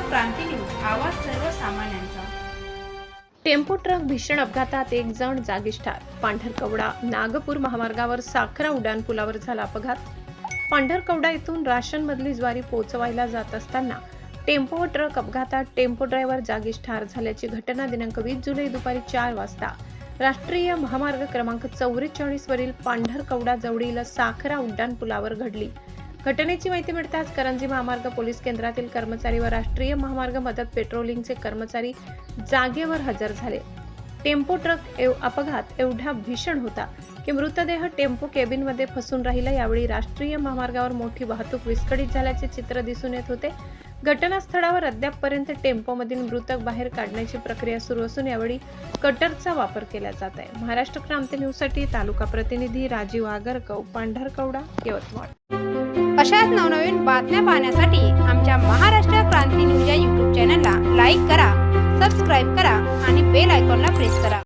क्रांती news, आवाज सर्वसामान्यांचा। Tempo truck भीषण अपघातात एक जण जागीच ठार। पांढरकवडा नागपूर महामार्गावर साखरा उड्डाण पुलावर झाला अपघात। पांढरकवडा येथून राशन मधली ज्वारी पोहोचवायला जात असताना टेम्पो व ट्रक अपघातात टेम्पो ड्रायव्हर जागीच ठार झाल्याची घटना दिनांक 20 जुलै दुपारी 4 वाजता राष्ट्रीय महामार्ग क्रमांक 44 वरील पांढरकवडा जवळील साखरा उड्डाण पुलावर घडली। घटनेची माहिती मिळताच करंजी महामार्ग पोलीस केंद्रातील कर्मचारी व राष्ट्रीय महामार्ग मदत पेट्रोलिंगचे कर्मचारी जागेवर हजर झाले। टेम्पो ट्रक अपघात एवढा भीषण होता की मृतदेह टेम्पो केबिन मध्ये फसून राहिला। यावेळी राष्ट्रीय महामार्गावर मोठी वाहतूक विस्कळीत झाल्याचे चित्र दिसून येत होते। घटनास्थळावर अद्यापपर्यंत टेम्पो मधील मृतक बाहेर काढण्याची प्रक्रिया सुरू असून यावेळी कटरचा वापर केला जात आहे। महाराष्ट्र क्रांती न्यूज साठी तालुका प्रतिनिधी राजीव आगरकर, पांढरकवडा, यवतमाळ। अशाच नवनवीन बातम्या पाहण्यासाठी आमच्या महाराष्ट्र क्रांती न्यूज या YouTube चॅनलला लाईक करा, सबस्क्राईब करा आणि बेल आयकॉनला प्रेस करा।